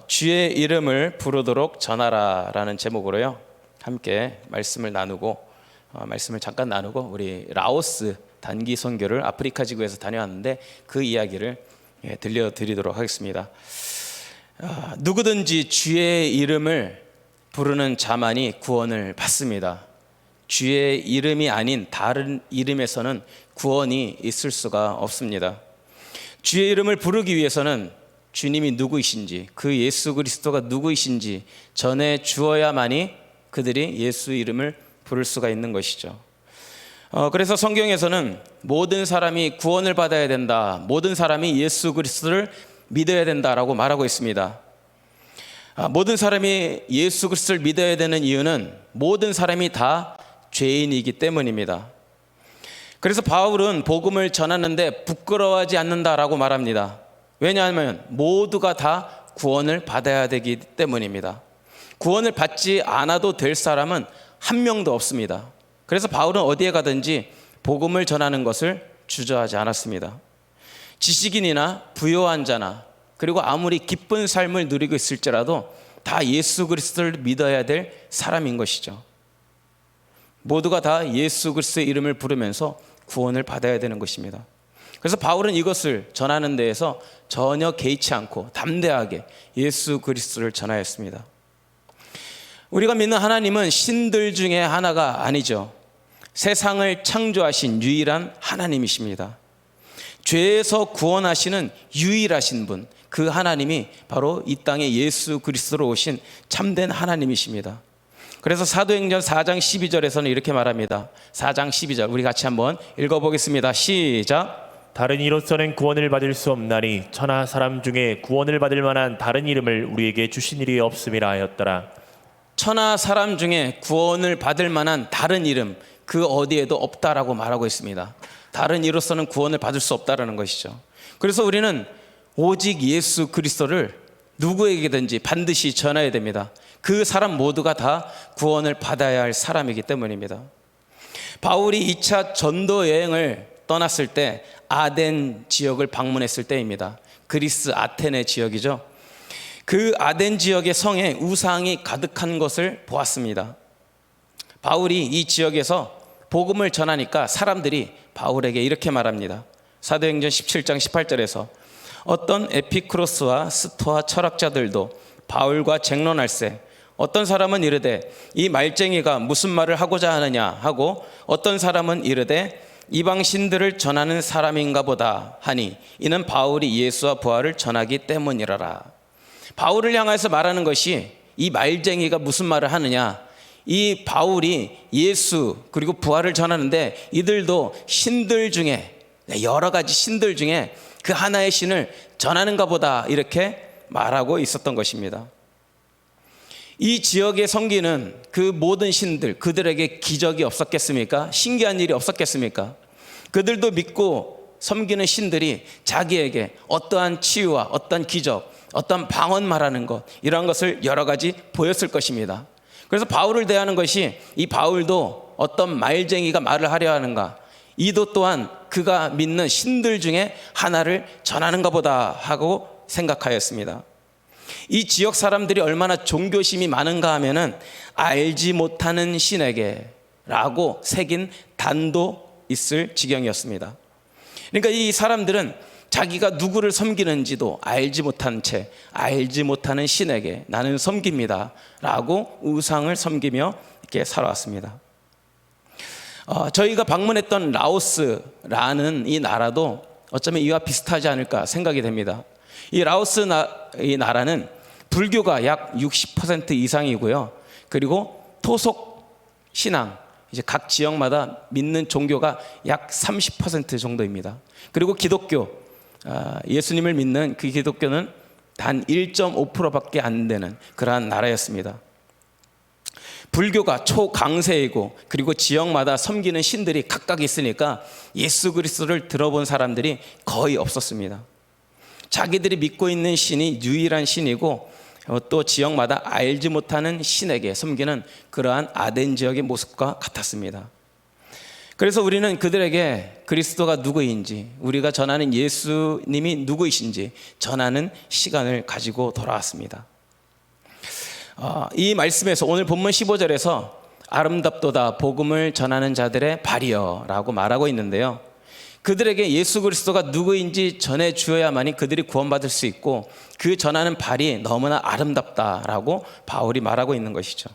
주의 이름을 부르도록 전하라 라는 제목으로요 함께 말씀을 잠깐 나누고 우리 라오스 단기 선교를 아프리카 지구에서 다녀왔는데 그 이야기를 들려드리도록 하겠습니다. 누구든지 주의 이름을 부르는 자만이 구원을 받습니다. 주의 이름이 아닌 다른 이름에서는 구원이 있을 수가 없습니다. 주의 이름을 부르기 위해서는 주님이 누구이신지, 그 예수 그리스도가 누구이신지 전해 주어야만이 그들이 예수 이름을 부를 수가 있는 것이죠. 그래서 성경에서는 모든 사람이 구원을 받아야 된다, 모든 사람이 예수 그리스도를 믿어야 된다라고 말하고 있습니다. 모든 사람이 예수 그리스도를 믿어야 되는 이유는 모든 사람이 다 죄인이기 때문입니다. 그래서 바울은 복음을 전하는데 부끄러워하지 않는다라고 말합니다. 왜냐하면 모두가 다 구원을 받아야 되기 때문입니다. 구원을 받지 않아도 될 사람은 한 명도 없습니다. 그래서 바울은 어디에 가든지 복음을 전하는 것을 주저하지 않았습니다. 지식인이나 부요한 자나 그리고 아무리 기쁜 삶을 누리고 있을지라도 다 예수 그리스도를 믿어야 될 사람인 것이죠. 모두가 다 예수 그리스도의 이름을 부르면서 구원을 받아야 되는 것입니다. 그래서 바울은 이것을 전하는 데에서 전혀 개의치 않고 담대하게 예수 그리스도를 전하였습니다. 우리가 믿는 하나님은 신들 중에 하나가 아니죠. 세상을 창조하신 유일한 하나님이십니다. 죄에서 구원하시는 유일하신 분, 그 하나님이 바로 이 땅에 예수 그리스도로 오신 참된 하나님이십니다. 그래서 사도행전 4장 12절에서는 이렇게 말합니다. 4장 12절 우리 같이 한번 읽어보겠습니다. 시작. 다른 이로서는 구원을 받을 수 없나니 천하 사람 중에 구원을 받을 만한 다른 이름을 우리에게 주신 일이 없음이라 하였더라. 천하 사람 중에 구원을 받을 만한 다른 이름, 그 어디에도 없다라고 말하고 있습니다. 다른 이로서는 구원을 받을 수 없다라는 것이죠. 그래서 우리는 오직 예수 그리스도를 누구에게든지 반드시 전해야 됩니다. 그 사람 모두가 다 구원을 받아야 할 사람이기 때문입니다. 바울이 2차 전도 여행을 떠났을 때 아덴 지역을 방문했을 때입니다. 그리스 아테네 지역이죠. 그 아덴 지역의 성에 우상이 가득한 것을 보았습니다. 바울이 이 지역에서 복음을 전하니까 사람들이 바울에게 이렇게 말합니다. 사도행전 17장 18절에서 어떤 에피크로스와 스토아 철학자들도 바울과 쟁론할세 어떤 사람은 이르되 이 말쟁이가 무슨 말을 하고자 하느냐 하고 어떤 사람은 이르되 이방 신들을 전하는 사람인가 보다 하니 이는 바울이 예수와 부활을 전하기 때문이라라. 바울을 향해서 말하는 것이 이 말쟁이가 무슨 말을 하느냐, 이 바울이 예수 그리고 부활을 전하는데 이들도 신들 중에 여러 가지 신들 중에 그 하나의 신을 전하는가 보다 이렇게 말하고 있었던 것입니다. 이 지역에 섬기는 그 모든 신들, 그들에게 기적이 없었겠습니까? 신기한 일이 없었겠습니까? 그들도 믿고 섬기는 신들이 자기에게 어떠한 치유와 어떤 기적, 어떤 방언 말하는 것, 이러한 것을 여러 가지 보였을 것입니다. 그래서 바울을 대하는 것이 이 바울도 어떤 말쟁이가 말을 하려 하는가, 이도 또한 그가 믿는 신들 중에 하나를 전하는가 보다 하고 생각하였습니다. 이 지역 사람들이 얼마나 종교심이 많은가 하면은 알지 못하는 신에게 라고 새긴 단도 있을 지경이었습니다. 그러니까 이 사람들은 자기가 누구를 섬기는지도 알지 못한 채 알지 못하는 신에게 나는 섬깁니다 라고 우상을 섬기며 이렇게 살아왔습니다. 저희가 방문했던 라오스라는 이 나라도 어쩌면 이와 비슷하지 않을까 생각이 됩니다. 이 라오스 이 나라는 불교가 약 60% 이상이고요. 그리고 토속 신앙, 이제 각 지역마다 믿는 종교가 약 30% 정도입니다. 그리고 기독교, 예수님을 믿는 그 기독교는 단 1.5%밖에 안 되는 그러한 나라였습니다. 불교가 초강세이고 그리고 지역마다 섬기는 신들이 각각 있으니까 예수 그리스도를 들어본 사람들이 거의 없었습니다. 자기들이 믿고 있는 신이 유일한 신이고 또 지역마다 알지 못하는 신에게 섬기는 그러한 아덴 지역의 모습과 같았습니다. 그래서 우리는 그들에게 그리스도가 누구인지, 우리가 전하는 예수님이 누구이신지 전하는 시간을 가지고 돌아왔습니다. 이 말씀에서 오늘 본문 15절에서 아름답도다 복음을 전하는 자들의 발이여 라고 말하고 있는데요, 그들에게 예수 그리스도가 누구인지 전해주어야만이 그들이 구원받을 수 있고 그 전하는 발이 너무나 아름답다라고 바울이 말하고 있는 것이죠.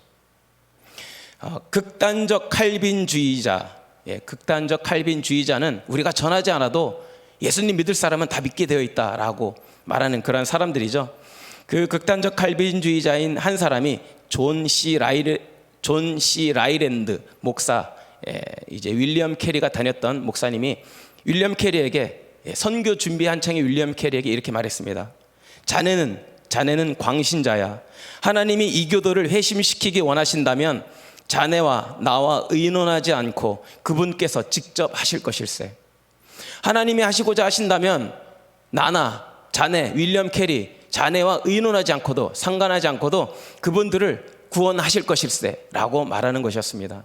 극단적 칼빈주의자, 극단적 칼빈주의자는 우리가 전하지 않아도 예수님 믿을 사람은 다 믿게 되어 있다라고 말하는 그런 사람들이죠. 그 극단적 칼빈주의자인 한 사람이 존 C 라이랜드 목사, 이제 윌리엄 캐리가 다녔던 목사님이 윌리엄 캐리에게, 선교 준비 한창의 윌리엄 캐리에게 이렇게 말했습니다. 자네는 광신자야. 하나님이 이 교도를 회심시키기 원하신다면 자네와 나와 의논하지 않고 그분께서 직접 하실 것일세. 하나님이 하시고자 하신다면 나나 자네 윌리엄 캐리, 자네와 의논하지 않고도 상관하지 않고도 그분들을 구원하실 것일세 라고 말하는 것이었습니다.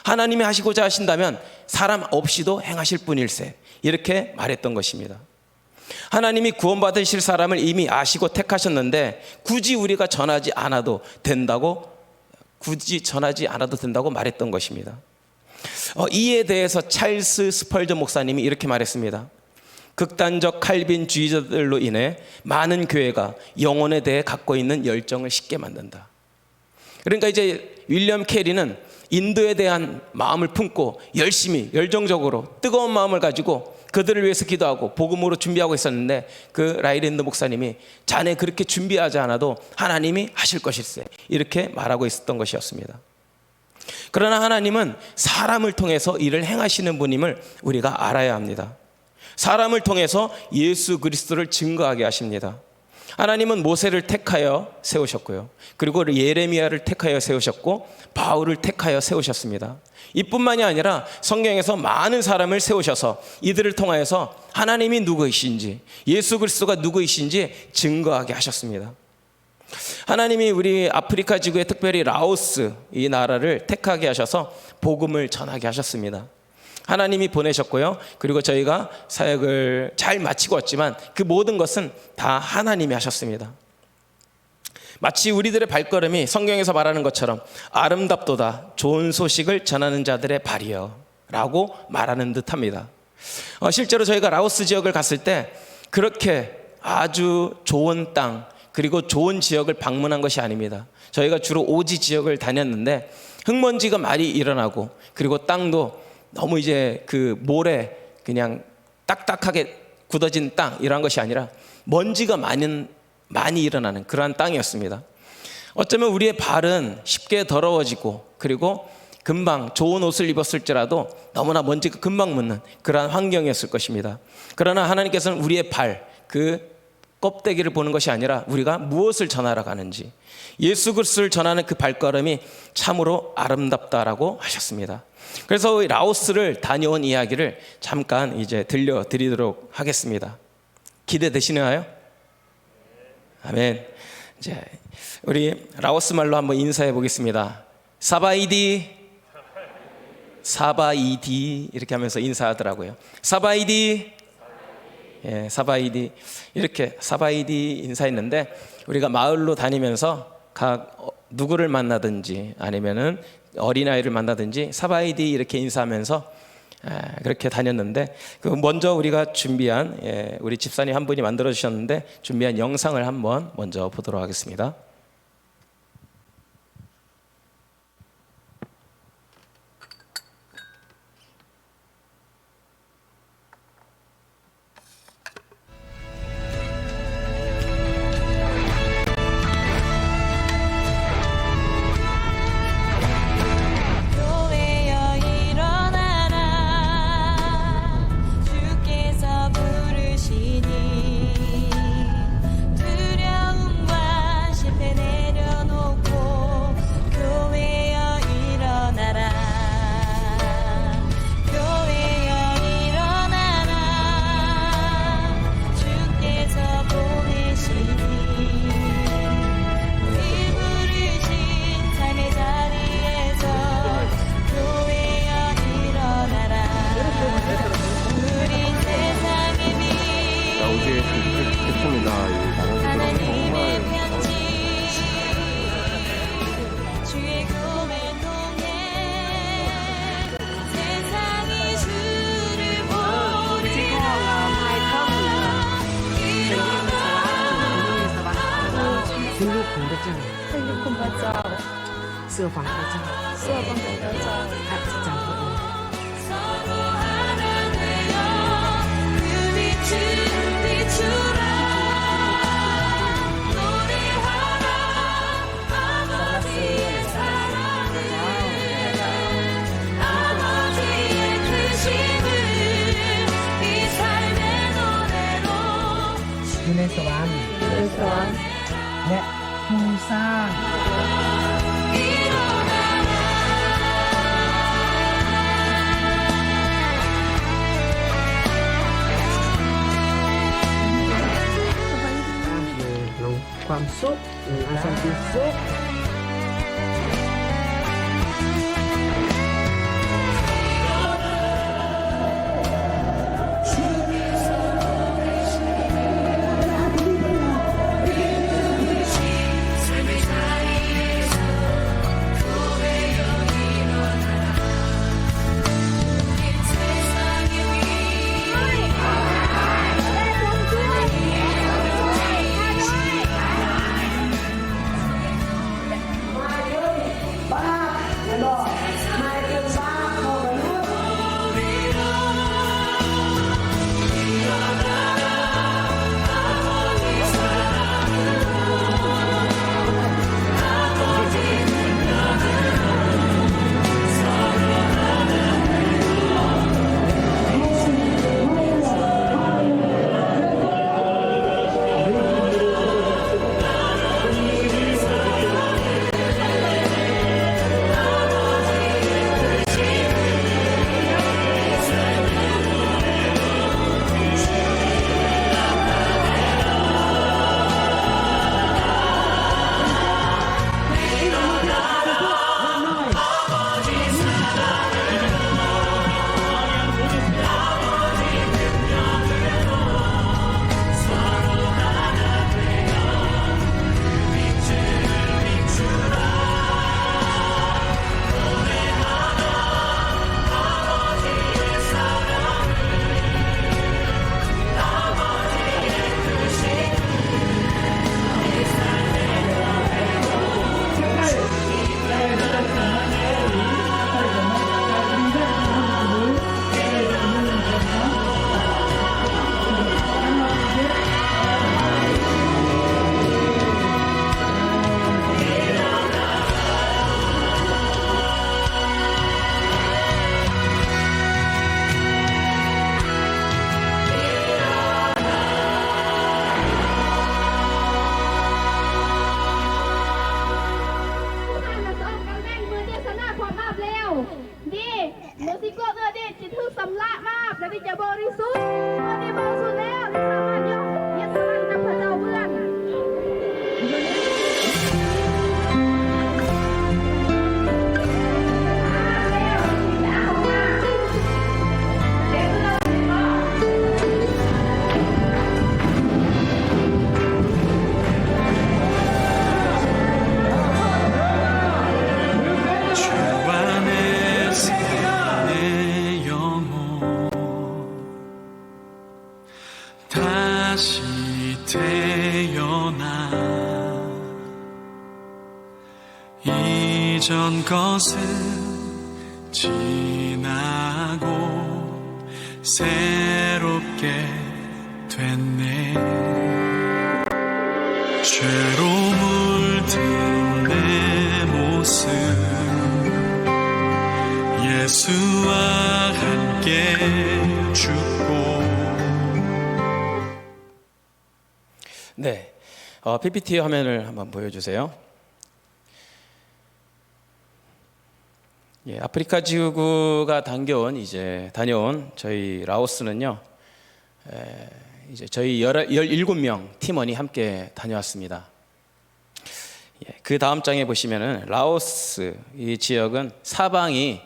하나님이 하시고자 하신다면 사람 없이도 행하실 분일세, 이렇게 말했던 것입니다. 하나님이 구원받으실 사람을 이미 아시고 택하셨는데 굳이 우리가 전하지 않아도 된다고 말했던 것입니다. 이에 대해서 찰스 스펄전 목사님이 이렇게 말했습니다. 극단적 칼빈주의자들로 인해 많은 교회가 영혼에 대해 갖고 있는 열정을 식게 만든다. 그러니까 이제 윌리엄 캐리는 인도에 대한 마음을 품고 열심히 열정적으로 뜨거운 마음을 가지고 그들을 위해서 기도하고 복음으로 준비하고 있었는데, 그 라이랜드 목사님이 자네 그렇게 준비하지 않아도 하나님이 하실 것일세, 이렇게 말하고 있었던 것이었습니다. 그러나 하나님은 사람을 통해서 일을 행하시는 분임을 우리가 알아야 합니다. 사람을 통해서 예수 그리스도를 증거하게 하십니다. 하나님은 모세를 택하여 세우셨고요, 그리고 예레미야를 택하여 세우셨고 바울을 택하여 세우셨습니다. 이뿐만이 아니라 성경에서 많은 사람을 세우셔서 이들을 통하여서 하나님이 누구이신지, 예수 그리스도가 누구이신지 증거하게 하셨습니다. 하나님이 우리 아프리카 지구에 특별히 라오스 이 나라를 택하게 하셔서 복음을 전하게 하셨습니다. 하나님이 보내셨고요, 그리고 저희가 사역을 잘 마치고 왔지만 그 모든 것은 다 하나님이 하셨습니다. 마치 우리들의 발걸음이 성경에서 말하는 것처럼 아름답도다 좋은 소식을 전하는 자들의 발이여 라고 말하는 듯합니다. 실제로 저희가 라오스 지역을 갔을 때 그렇게 아주 좋은 땅, 그리고 좋은 지역을 방문한 것이 아닙니다. 저희가 주로 오지 지역을 다녔는데 흙먼지가 많이 일어나고, 그리고 땅도 너무 이제 그 모래 그냥 딱딱하게 굳어진 땅, 이런 것이 아니라 먼지가 많이 일어나는 그러한 땅이었습니다. 어쩌면 우리의 발은 쉽게 더러워지고, 그리고 금방 좋은 옷을 입었을지라도 너무나 먼지가 금방 묻는 그러한 환경이었을 것입니다. 그러나 하나님께서는 우리의 발, 그 껍데기를 보는 것이 아니라 우리가 무엇을 전하러 가는지, 예수 그리스도를 전하는 그 발걸음이 참으로 아름답다라고 하셨습니다. 그래서 라오스를 다녀온 이야기를 잠깐 이제 들려드리도록 하겠습니다. 기대되시나요? 아멘. 이제 우리 라오스 말로 한번 인사해 보겠습니다. 사바이디 이렇게 하면서 인사하더라고요. 사바이디, 사바이디, 이렇게 사바이디 인사했는데, 우리가 마을로 다니면서 각 누구를 만나든지 아니면은 어린아이를 만나든지 사바이디 이렇게 인사하면서 그렇게 다녔는데, 그 먼저 우리가 준비한, 우리 집사님 한 분이 만들어 주셨는데 준비한 영상을 한번 먼저 보도록 하겠습니다. 두려움과 실패 ขึ้นรูปของพระเจ้า เป็นยุคคุณพระเจ้า เสื้อฟ้าพระเจ้า เสื้อบังของพระเจ้า อัศจรรย์พระองค์ 서로 하나 되어 그 빛을 비추라 노래하라 아버지의 사랑을 아버지의 크심을 이 삶의 노래로 อยู่ในสวรรค์ ในสวรรค์ และผู้สร้าง ลงความสุขอาสันติสุข 삶의 자리에서 교회여 일어나라 이 세상의 위에 다시 태어나 이전 것은 지나고 새롭게 됐네 죄로 물든 내 모습 예수와 함께 죽고 네, PPT 화면을 한번 보여주세요. 예, 아프리카 지구가 다녀온 저희 라오스는요, 이제 저희 17명 팀원이 함께 다녀왔습니다. 예, 그 다음 장에 보시면은 라오스 이 지역은 사방이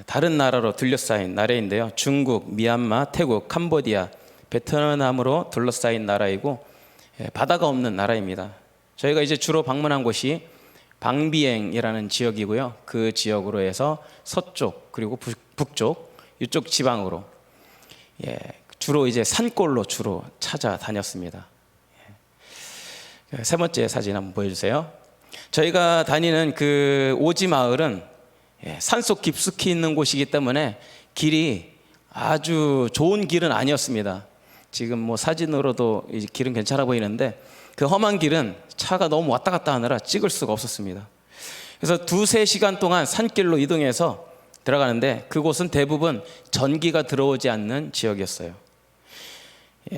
다른 나라로 둘러싸인 나라인데요. 중국, 미얀마, 태국, 캄보디아, 베트남으로 둘러싸인 나라이고 바다가 없는 나라입니다. 저희가 이제 주로 방문한 곳이 방비행이라는 지역이고요. 그 지역으로 해서 서쪽 그리고 북쪽 이쪽 지방으로 주로 이제 산골로 주로 찾아다녔습니다. 세 번째 사진 한번 보여주세요. 저희가 다니는 그 오지 마을은 산속 깊숙이 있는 곳이기 때문에 길이 아주 좋은 길은 아니었습니다. 지금 뭐 사진으로도 이제 길은 괜찮아 보이는데 그 험한 길은 차가 너무 왔다 갔다 하느라 찍을 수가 없었습니다. 그래서 2-3시간 동안 산길로 이동해서 들어가는데 그곳은 대부분 전기가 들어오지 않는 지역이었어요.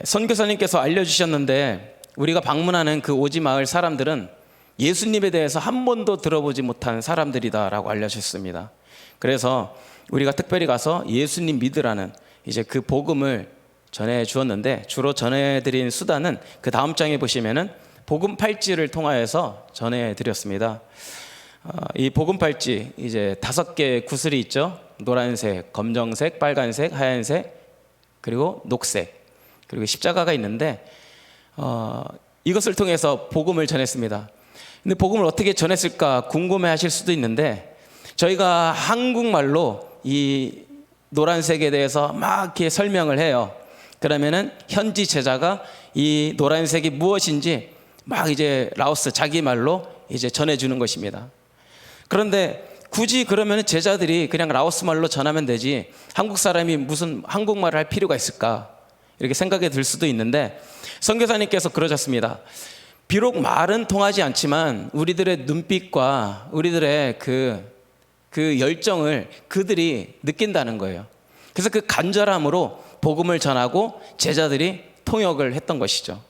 선교사님께서 알려주셨는데 우리가 방문하는 그 오지 마을 사람들은 예수님에 대해서 한 번도 들어보지 못한 사람들이다라고 알려주셨습니다. 그래서 우리가 특별히 가서 예수님 믿으라는 이제 그 복음을 전해 주었는데 주로 전해드린 수단은 그 다음 장에 보시면은 복음 팔찌를 통하여서 전해 드렸습니다. 이 복음 팔찌 이제 5개의 구슬이 있죠. 노란색, 검정색, 빨간색, 하얀색, 그리고 녹색, 그리고 십자가가 있는데 이것을 통해서 복음을 전했습니다. 근데 복음을 어떻게 전했을까 궁금해하실 수도 있는데 저희가 한국말로 이 노란색에 대해서 막 이렇게 설명을 해요. 그러면은 현지 제자가 이 노란색이 무엇인지 막 이제 라오스 자기 말로 이제 전해주는 것입니다. 그런데 굳이 그러면 제자들이 그냥 라오스 말로 전하면 되지 한국 사람이 무슨 한국말을 할 필요가 있을까 이렇게 생각이 들 수도 있는데 선교사님께서 그러셨습니다. 비록 말은 통하지 않지만 우리들의 눈빛과 우리들의 그 열정을 그들이 느낀다는 거예요. 그래서 그 간절함으로 복음을 전하고 제자들이 통역을 했던 것이죠.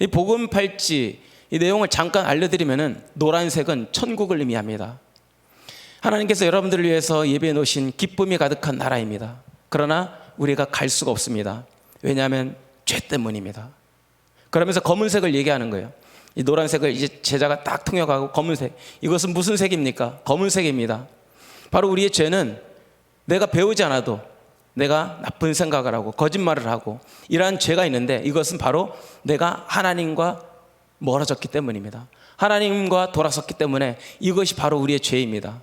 이 복음 팔찌 이 내용을 잠깐 알려드리면은 노란색은 천국을 의미합니다. 하나님께서 여러분들을 위해서 예배해 놓으신 기쁨이 가득한 나라입니다. 그러나 우리가 갈 수가 없습니다. 왜냐하면 죄 때문입니다. 그러면서 검은색을 얘기하는 거예요. 이 노란색을 이제 제자가 딱 통역하고 검은색. 이것은 무슨 색입니까? 검은색입니다. 바로 우리의 죄는 내가 배우지 않아도 내가 나쁜 생각을 하고 거짓말을 하고 이러한 죄가 있는데 이것은 바로 내가 하나님과 멀어졌기 때문입니다. 하나님과 돌아섰기 때문에 이것이 바로 우리의 죄입니다.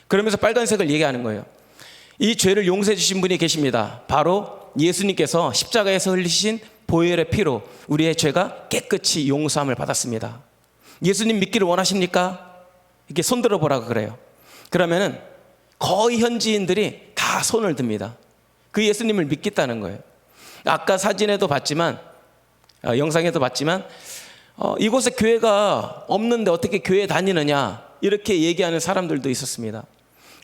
그러면서 빨간색을 얘기하는 거예요. 이 죄를 용서해 주신 분이 계십니다. 바로 예수님께서 십자가에서 흘리신 보혈의 피로 우리의 죄가 깨끗이 용서함을 받았습니다. 예수님 믿기를 원하십니까? 이렇게 손들어 보라고 그래요. 그러면은 거의 현지인들이 다 손을 듭니다. 그 예수님을 믿겠다는 거예요. 아까 사진에도 봤지만 영상에도 봤지만 이곳에 교회가 없는데 어떻게 교회 다니느냐 이렇게 얘기하는 사람들도 있었습니다.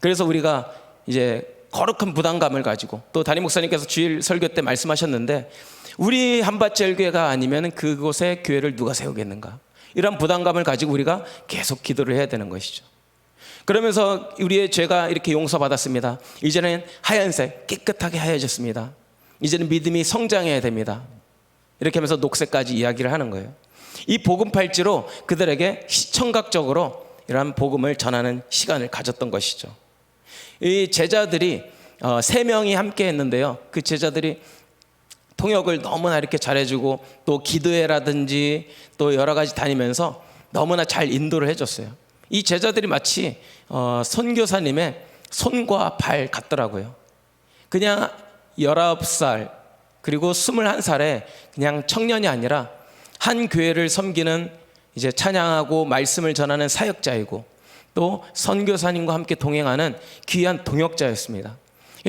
그래서 우리가 이제 거룩한 부담감을 가지고 또 담임 목사님께서 주일 설교 때 말씀하셨는데 우리 한밭제일교회가 아니면 그곳에 교회를 누가 세우겠는가 이런 부담감을 가지고 우리가 계속 기도를 해야 되는 것이죠. 그러면서 우리의 죄가 이렇게 용서받았습니다. 이제는 하얀색 깨끗하게 하얘졌습니다. 이제는 믿음이 성장해야 됩니다. 이렇게 하면서 녹색까지 이야기를 하는 거예요. 이 복음 팔찌로 그들에게 시청각적으로 이러한 복음을 전하는 시간을 가졌던 것이죠. 이 제자들이 3명이 함께 했는데요. 그 제자들이 통역을 너무나 이렇게 잘해주고 또 기도회라든지 또 여러 가지 다니면서 너무나 잘 인도를 해줬어요. 이 제자들이 마치 선교사님의 손과 발 같더라고요. 그냥 19살 그리고 21살에 그냥 청년이 아니라 한 교회를 섬기는 이제 찬양하고 말씀을 전하는 사역자이고 또 선교사님과 함께 동행하는 귀한 동역자였습니다.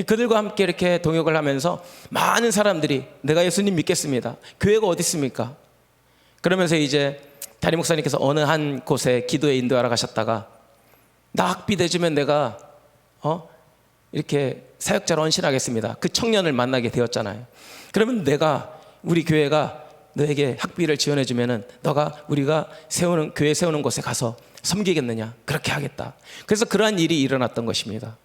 그들과 함께 이렇게 동역을 하면서 많은 사람들이 내가 예수님 믿겠습니다. 교회가 어디 있습니까? 그러면서 이제 담임 목사님께서 어느 한 곳에 기도에 인도하러 가셨다가 나 학비 대주면 내가 이렇게 사역자로 헌신하겠습니다. 그 청년을 만나게 되었잖아요. 그러면 내가 우리 교회가 너에게 학비를 지원해 주면은 너가 우리가 세우는 교회 세우는 곳에 가서 섬기겠느냐? 그렇게 하겠다. 그래서 그러한 일이 일어났던 것입니다.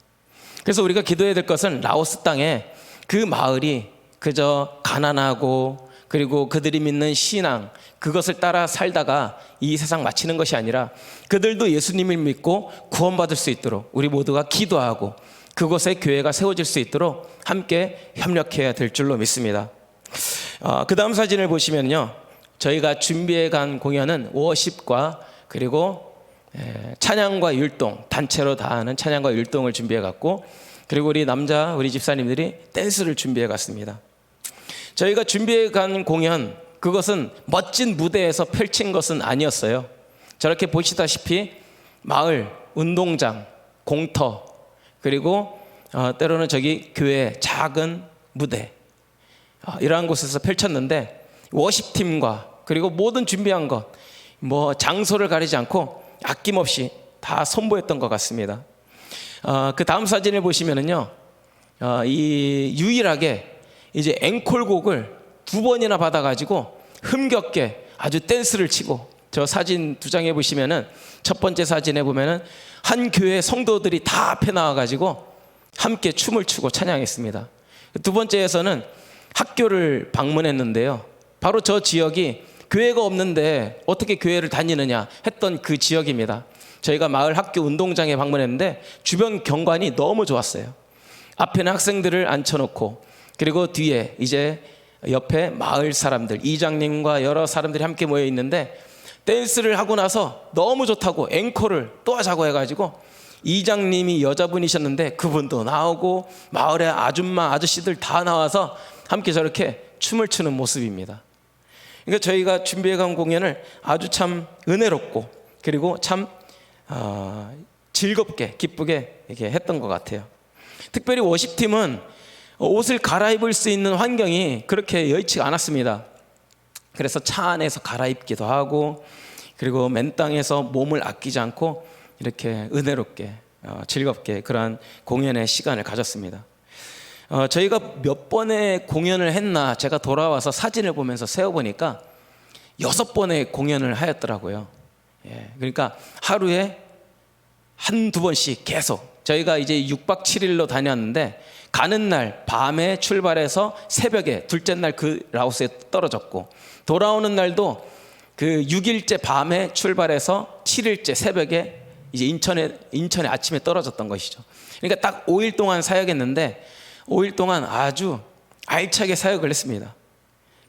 그래서 우리가 기도해야 될 것은 라오스 땅에 그 마을이 그저 가난하고 그리고 그들이 믿는 신앙 그것을 따라 살다가 이 세상 마치는 것이 아니라 그들도 예수님을 믿고 구원받을 수 있도록 우리 모두가 기도하고 그곳에 교회가 세워질 수 있도록 함께 협력해야 될 줄로 믿습니다. 그 다음 사진을 보시면요, 저희가 준비해 간 공연은 워십과 그리고 찬양과 율동, 단체로 다 하는 찬양과 율동을 준비해 갔고, 그리고 우리 집사님들이 댄스를 준비해 갔습니다. 저희가 준비해 간 공연 그것은 멋진 무대에서 펼친 것은 아니었어요. 저렇게 보시다시피 마을, 운동장, 공터, 그리고 때로는 저기 교회 작은 무대, 이러한 곳에서 펼쳤는데 워십팀과 그리고 모든 준비한 것, 뭐 장소를 가리지 않고 아낌없이 다 선보였던 것 같습니다. 그 다음 사진을 보시면은요, 이 유일하게 이제 앵콜곡을 2번이나 받아가지고 흥겹게 아주 댄스를 치고, 저 사진 2장에 보시면은 첫 번째 사진에 보면은 한 교회 성도들이 다 앞에 나와가지고 함께 춤을 추고 찬양했습니다. 두 번째에서는 학교를 방문했는데요, 바로 저 지역이 교회가 없는데 어떻게 교회를 다니느냐 했던 그 지역입니다. 저희가 마을 학교 운동장에 방문했는데 주변 경관이 너무 좋았어요. 앞에는 학생들을 앉혀놓고, 그리고 뒤에 이제 옆에 마을 사람들, 이장님과 여러 사람들이 함께 모여 있는데, 댄스를 하고 나서 너무 좋다고 앵콜을 또 하자고 해가지고 이장님이 여자분이셨는데 그분도 나오고 마을의 아줌마 아저씨들 다 나와서 함께 저렇게 춤을 추는 모습입니다. 그러니까 저희가 준비해간 공연을 아주 참 은혜롭고, 그리고 참 즐겁게 기쁘게 이렇게 했던 것 같아요. 특별히 워십팀은 옷을 갈아입을 수 있는 환경이 그렇게 여의치 않았습니다. 그래서 차 안에서 갈아입기도 하고, 그리고 맨 땅에서 몸을 아끼지 않고 이렇게 은혜롭게 즐겁게 그러한 공연의 시간을 가졌습니다. 저희가 몇 번의 공연을 했나 제가 돌아와서 사진을 보면서 세어보니까 6번의 공연을 하였더라고요. 그러니까 하루에 1-2번씩 계속, 저희가 이제 6박 7일로 다녔는데 가는 날 밤에 출발해서 새벽에 둘째 날 그 라오스에 떨어졌고, 돌아오는 날도 그 6일째 밤에 출발해서 7일째 새벽에 이제 인천에 아침에 떨어졌던 것이죠. 그러니까 딱 5일 동안 사역했는데 5일 동안 아주 알차게 사역을 했습니다.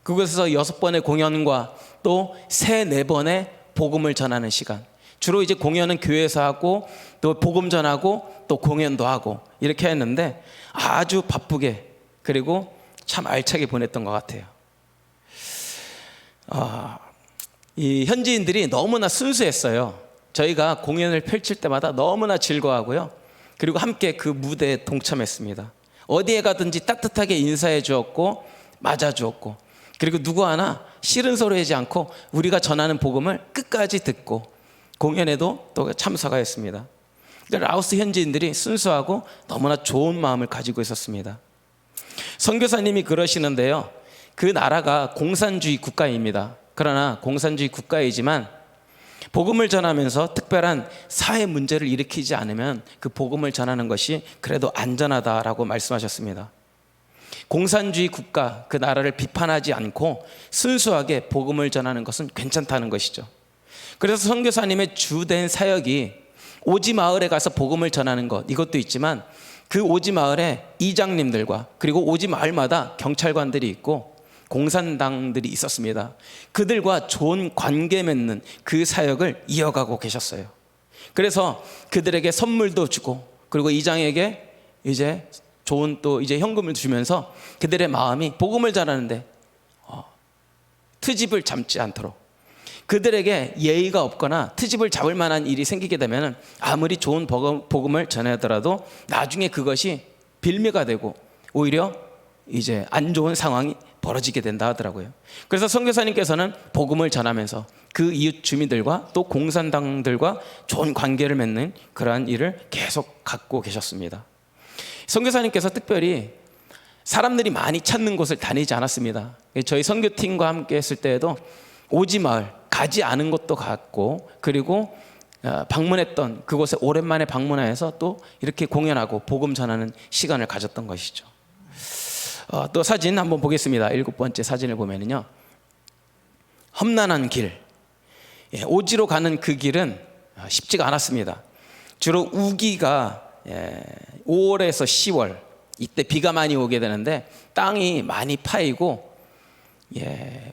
그곳에서 6번의 공연과 또 3-4번의 복음을 전하는 시간, 주로 이제 공연은 교회에서 하고 또 복음 전하고 또 공연도 하고 이렇게 했는데 아주 바쁘게, 그리고 참 알차게 보냈던 것 같아요. 이 현지인들이 너무나 순수했어요. 저희가 공연을 펼칠 때마다 너무나 즐거워하고요, 그리고 함께 그 무대에 동참했습니다. 어디에 가든지 따뜻하게 인사해 주었고 맞아 주었고, 그리고 누구 하나 싫은 소리 하지 않고 우리가 전하는 복음을 끝까지 듣고 공연에도 또 참석하였습니다. 그러니까 라오스 현지인들이 순수하고 너무나 좋은 마음을 가지고 있었습니다. 선교사님이 그러시는데요, 그 나라가 공산주의 국가입니다. 그러나 공산주의 국가이지만 복음을 전하면서 특별한 사회 문제를 일으키지 않으면 그 복음을 전하는 것이 그래도 안전하다라고 말씀하셨습니다. 공산주의 국가, 그 나라를 비판하지 않고 순수하게 복음을 전하는 것은 괜찮다는 것이죠. 그래서 선교사님의 주된 사역이 오지 마을에 가서 복음을 전하는 것, 이것도 있지만 그 오지 마을에 이장님들과 그리고 오지 마을마다 경찰관들이 있고 공산당들이 있었습니다. 그들과 좋은 관계 맺는 그 사역을 이어가고 계셨어요. 그래서 그들에게 선물도 주고, 그리고 이장에게 이제 좋은 또 이제 현금을 주면서 그들의 마음이 복음을 전하는데 트집을 잡지 않도록, 그들에게 예의가 없거나 트집을 잡을 만한 일이 생기게 되면 아무리 좋은 복음을 전하더라도 나중에 그것이 빌미가 되고 오히려 이제 안 좋은 상황이 벌어지게 된다 하더라고요. 그래서 선교사님께서는 복음을 전하면서 그 이웃 주민들과 또 공산당들과 좋은 관계를 맺는 그러한 일을 계속 갖고 계셨습니다. 선교사님께서 특별히 사람들이 많이 찾는 곳을 다니지 않았습니다. 저희 선교팀과 함께 했을 때에도 오지 마을, 가지 않은 곳도 갔고, 그리고 방문했던 그곳에 오랜만에 방문해서 또 이렇게 공연하고 복음 전하는 시간을 가졌던 것이죠. 또 사진 한번 보겠습니다. 7번째 사진을 보면은요, 험난한 길, 오지로 가는 그 길은 쉽지가 않았습니다. 주로 우기가 5월에서 10월 이때 비가 많이 오게 되는데 땅이 많이 파이고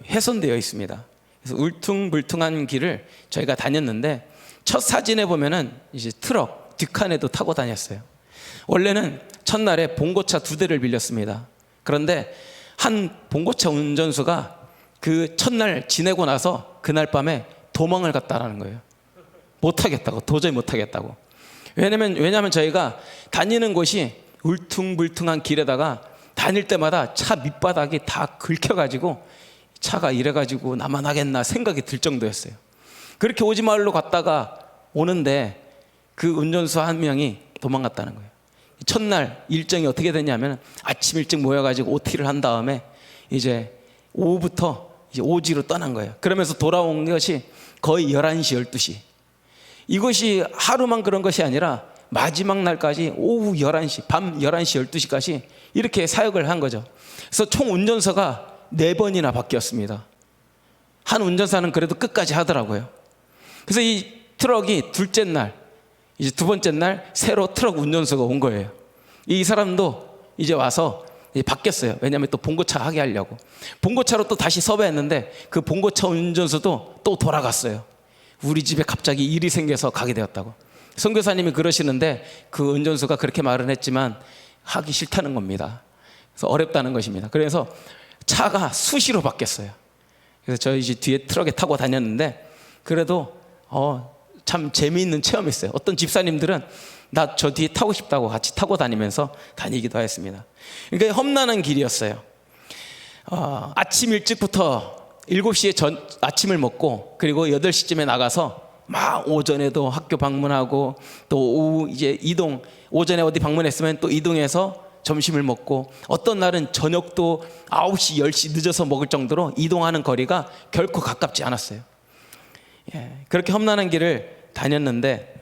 훼손되어 있습니다. 그래서 울퉁불퉁한 길을 저희가 다녔는데 첫 사진에 보면은 이제 트럭 뒷칸에도 타고 다녔어요. 원래는 첫날에 봉고차 2대를 빌렸습니다. 그런데 한 봉고차 운전수가 그 첫날 지내고 나서 그날 밤에 도망을 갔다라는 거예요. 못하겠다고, 도저히 못하겠다고. 왜냐하면 저희가 다니는 곳이 울퉁불퉁한 길에다가 다닐 때마다 차 밑바닥이 다 긁혀가지고 차가 이래가지고 나만 하겠나 생각이 들 정도였어요. 그렇게 오지마을로 갔다가 오는데 그 운전수 한 명이 도망갔다는 거예요. 첫날 일정이 어떻게 됐냐면 아침 일찍 모여가지고 OT를 한 다음에 이제 오후부터 이제 오지로 떠난 거예요. 그러면서 돌아온 것이 거의 11시, 12시. 이것이 하루만 그런 것이 아니라 마지막 날까지 오후 11시, 밤 11시, 12시까지 이렇게 사역을 한 거죠. 그래서 총 운전사가 4번이나 바뀌었습니다. 한 운전사는 그래도 끝까지 하더라고요. 그래서 이 트럭이 둘째 날, 이제 두 번째 날 새로 트럭 운전수가 온 거예요. 이 사람도 이제 와서 이제 바뀌었어요. 왜냐하면 또 봉고차 하게 하려고. 봉고차로 또 다시 섭외했는데 그 봉고차 운전수도 또 돌아갔어요. 우리 집에 갑자기 일이 생겨서 가게 되었다고. 선교사님이 그러시는데 그 운전수가 그렇게 말은 했지만 하기 싫다는 겁니다. 그래서 어렵다는 것입니다. 그래서 차가 수시로 바뀌었어요. 그래서 저희 이제 뒤에 트럭에 타고 다녔는데 그래도 참 재미있는 체험이었어요. 어떤 집사님들은 나 저 뒤에 타고 싶다고 같이 타고 다니면서 다니기도 했습니다. 그러니까 험난한 길이었어요. 아침 일찍부터 7시에 아침을 먹고 그리고 8시쯤에 나가서 막 오전에도 학교 방문하고 또 오후 이제 이동, 오전에 어디 방문했으면 또 이동해서 점심을 먹고 어떤 날은 저녁도 9시, 10시 늦어서 먹을 정도로 이동하는 거리가 결코 가깝지 않았어요. 그렇게 험난한 길을 다녔는데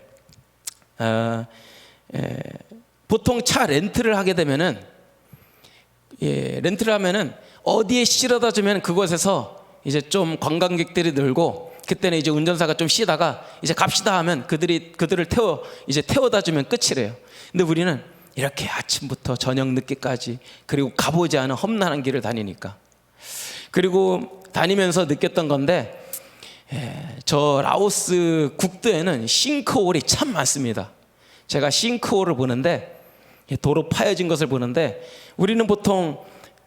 보통 차 렌트를 하게 되면은 렌트를 하면은 어디에 실어다 주면 그곳에서 이제 좀 관광객들이 늘고 그때는 이제 운전사가 좀 쉬다가 이제 갑시다 하면 그들을 태워다 주면 끝이래요. 근데 우리는 이렇게 아침부터 저녁 늦게까지 그리고 가보지 않은 험난한 길을 다니니까 그리고 다니면서 느꼈던 건데 저 라오스 국도에는 싱크홀이 참 많습니다. 제가 싱크홀을 보는데 도로 파여진 것을 보는데 우리는 보통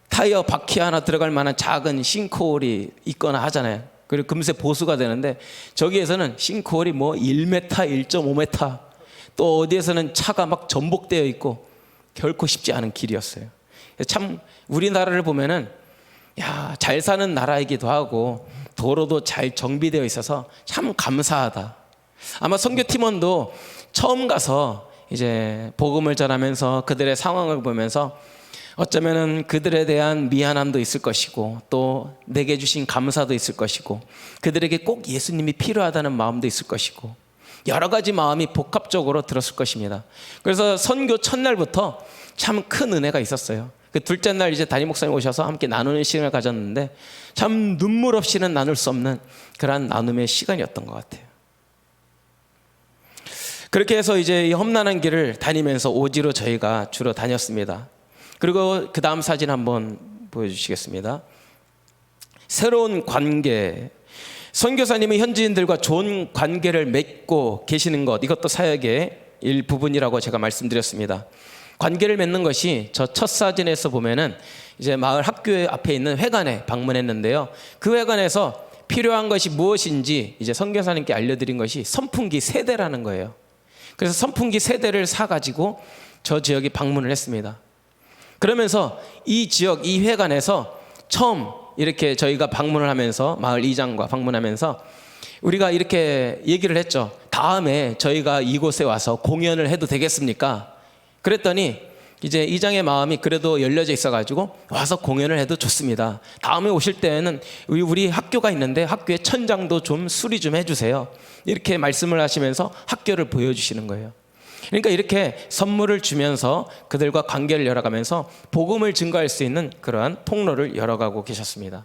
타이어 바퀴 하나 들어갈 만한 작은 싱크홀이 있거나 하잖아요. 그리고 금세 보수가 되는데 저기에서는 싱크홀이 뭐 1m, 1.5m 또 어디에서는 차가 막 전복되어 있고 결코 쉽지 않은 길이었어요. 참 우리나라를 보면은 잘 사는 나라이기도 하고 도로도 잘 정비되어 있어서 참 감사하다. 아마 선교팀원도 처음 가서 이제 복음을 전하면서 그들의 상황을 보면서 어쩌면은 그들에 대한 미안함도 있을 것이고 또 내게 주신 감사도 있을 것이고 그들에게 꼭 예수님이 필요하다는 마음도 있을 것이고 여러 가지 마음이 복합적으로 들었을 것입니다. 그래서 선교 첫날부터 참 큰 은혜가 있었어요. 그 둘째 날 이제 담임 목사님 오셔서 함께 나누는 시간을 가졌는데 참 눈물 없이는 나눌 수 없는 그런 나눔의 시간이었던 것 같아요. 그렇게 해서 이제 이 험난한 길을 다니면서 오지로 저희가 주로 다녔습니다. 그리고 그 다음 사진 한번 보여주시겠습니다. 새로운 관계. 선교사님이 현지인들과 좋은 관계를 맺고 계시는 것, 이것도 사역의 일부분이라고 제가 말씀드렸습니다. 관계를 맺는 것이 저 첫 사진에서 보면은 이제 마을 학교 앞에 있는 회관에 방문했는데요. 그 회관에서 필요한 것이 무엇인지 이제 선교사님께 알려드린 것이 선풍기 세대라는 거예요. 그래서 선풍기 세대를 사가지고 저 지역에 방문을 했습니다. 그러면서 이 지역, 이 회관에서 처음 이렇게 저희가 방문을 하면서 마을 이장과 방문하면서 우리가 이렇게 얘기를 했죠. 다음에 저희가 이곳에 와서 공연을 해도 되겠습니까? 그랬더니 이제 이장의 마음이 그래도 열려져 있어가지고 와서 공연을 해도 좋습니다. 다음에 오실 때는 우리 학교가 있는데 학교의 천장도 좀 수리 좀 해주세요. 이렇게 말씀을 하시면서 학교를 보여주시는 거예요. 그러니까 이렇게 선물을 주면서 그들과 관계를 열어가면서 복음을 증거할 수 있는 그러한 통로를 열어가고 계셨습니다.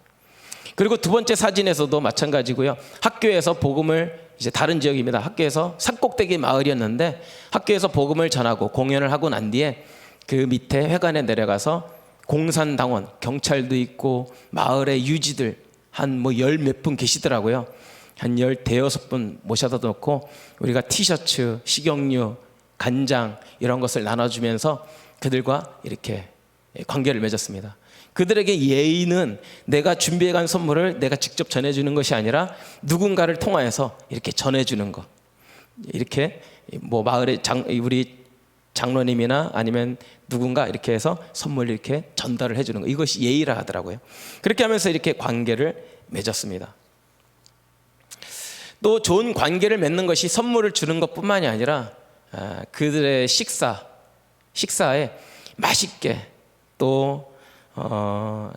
그리고 두 번째 사진에서도 마찬가지고요. 학교에서 복음을 이제 다른 지역입니다. 학교에서 산꼭대기 마을이었는데 학교에서 복음을 전하고 공연을 하고 난 뒤에 그 밑에 회관에 내려가서 공산당원, 경찰도 있고 마을의 유지들 한 뭐 열 몇 분 계시더라고요. 한 15분 모셔다 놓고 우리가 티셔츠, 식용유, 간장 이런 것을 나눠주면서 그들과 이렇게 관계를 맺었습니다. 그들에게 예의는 내가 준비해간 선물을 내가 직접 전해주는 것이 아니라 누군가를 통하여서 이렇게 전해주는 것. 이렇게 뭐 마을의 우리 장로님이나 아니면 누군가 이렇게 해서 선물 이렇게 전달을 해주는 거. 이것이 예의라 하더라고요. 그렇게 하면서 이렇게 관계를 맺었습니다. 또 좋은 관계를 맺는 것이 선물을 주는 것뿐만이 아니라 그들의 식사에 맛있게 또